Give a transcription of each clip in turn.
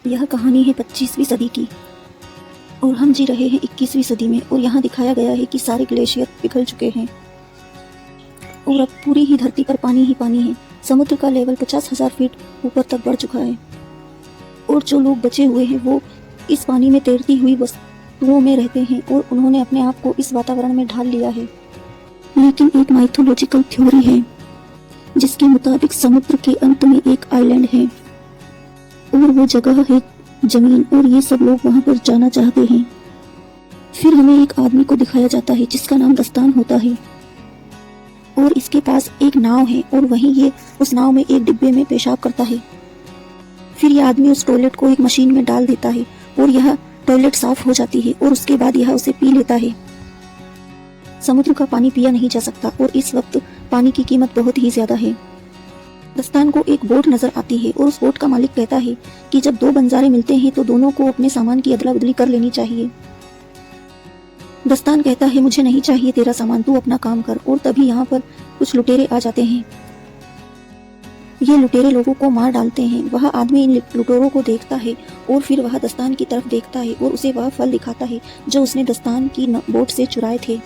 यह कहानी है 25वीं सदी की और हम जी रहे हैं 21वीं सदी में। और यहाँ दिखाया गया है कि सारे ग्लेशियर पिघल चुके हैं और अब पूरी ही धरती पर पानी ही पानी है। समुद्र का लेवल 50,000 फीट ऊपर तक बढ़ चुका है और जो लोग बचे हुए हैं वो इस पानी में तैरती हुई वस्तुओं में रहते हैं और उन्होंने अपने आप को इस वातावरण में ढाल लिया है। लेकिन एक माइथोलॉजिकल थ्योरी है जिसके मुताबिक समुद्र के अंत में एक आइलैंड है और वो जगह है जमीन, और ये सब लोग वहां पर जाना चाहते हैं। फिर हमें एक आदमी को दिखाया जाता है जिसका नाम दस्तान होता है और इसके पास एक नाव है और वहीं ये उस नाव में एक डिब्बे में पेशाब करता है। फिर यह आदमी उस टॉयलेट को एक मशीन में डाल देता है और यह टॉयलेट साफ हो जाती है और उसके बाद यह उसे पी लेता है। समुद्र का पानी पिया नहीं जा सकता और इस वक्त पानी की कीमत बहुत ही ज्यादा है। दस्तान को एक बोट नजर आती है और उस बोट का मालिक कहता है कि जब दो बंजारे मिलते हैं तो दोनों को अपने सामान की अदला बदली कर लेनी चाहिए। दस्तान कहता है मुझे नहीं चाहिए तेरा सामान, तू अपना काम कर। और तभी यहाँ पर कुछ लुटेरे आ जाते हैं। ये लुटेरे लोगों को मार डालते हैं। वह आदमी इन लुटेरों को देखता है और फिर वह दस्तान की तरफ देखता है और उसे वह फल दिखाता है जो उसने दस्तान की बोट से चुराए थे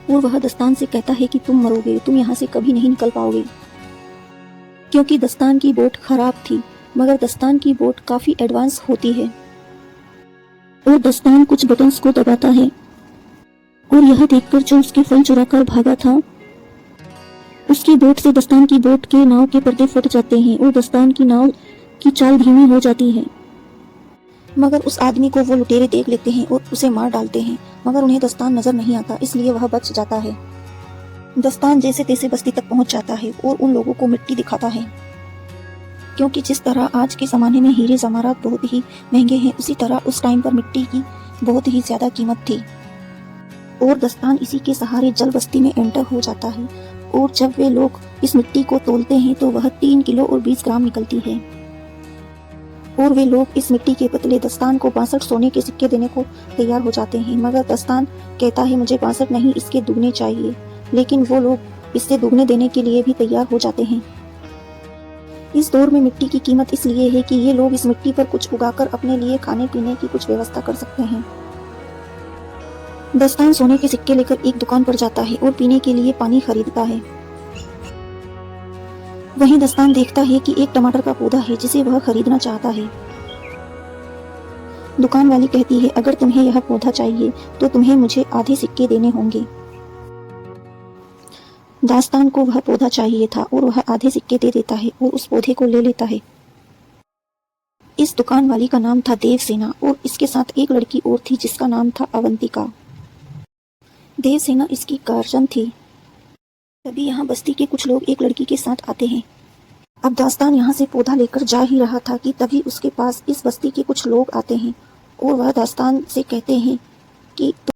और वह दस्तान से कहता है कि तुम मरोगे, तुम यहाँ से कभी नहीं निकल पाओगे। क्योंकि दस्तान की बोट खराब थी, मगर दस्तान की बोट काफी एडवांस होती है और दस्तान कुछ बटन्स को दबाता है और यह देखकर जो उसके फल चुराकर भागा था उसकी बोट से दस्तान की बोट के नाव के पर्दे फट जाते हैं और दस्तान की नाव की चाल धीमी हो जाती है। मगर उस आदमी को वो लुटेरे देख लेते हैं और उसे मार डालते हैं, मगर उन्हें दस्तान नजर नहीं आता, इसलिए वह बच जाता है। दस्तान जैसे तैसे बस्ती तक पहुंच जाता है और उन लोगों को मिट्टी दिखाता है, क्योंकि जिस तरह आज के ज़माने में हीरे जवाहरात बहुत ही महंगे हैं, उसी तरह उस टाइम पर मिट्टी की बहुत ही ज़्यादा कीमत थी। और दस्तान इसी के सहारे जल बस्ती में एंटर हो जाता है और जब वे लोग इस मिट्टी को तोलते हैं तो वह 3 किलो और 20 ग्राम निकलती है। और वे लोग इस मिट्टी के बदले दस्तान को 62 सोने के सिक्के देने को तैयार हो जाते हैं, मगर दस्तान कहता है मुझे 62 नहीं, इसके दुगने चाहिए। लेकिन वो लोग इससे दुगने देने के लिए भी तैयार हो जाते हैं। इस दौर में मिट्टी की कीमत इसलिए है कि ये लोग इस मिट्टी पर कुछ उगाकर अपने लिए खाने पीने की कुछ व्यवस्था कर सकते हैं। दस्तान सोने के सिक्के लेकर एक दुकान पर जाता है और पीने के लिए पानी खरीदता है। वहीं दस्तान देखता है कि एक टमाटर का पौधा है जिसे वह खरीदना चाहता है। दुकान वाली कहती है अगर तुम्हें यह पौधा चाहिए तो तुम्हें मुझे आधे सिक्के देने होंगे। दास्तान को वह पौधा चाहिए था और वह आधे सिक्के दे देता है और उस पौधे को ले लेता है। इस दुकान वाली का नाम था देवसेना और इसके साथ एक लड़की और थी जिसका नाम था अवंतिका। देवसेना इसकी गार्जियन थी। तभी यहाँ बस्ती के कुछ लोग एक लड़की के साथ आते हैं। अब दास्तान यहाँ से पौधा लेकर जा ही रहा था कि तभी उसके पास इस बस्ती के कुछ लोग आते हैं और वह दास्तान से कहते हैं कि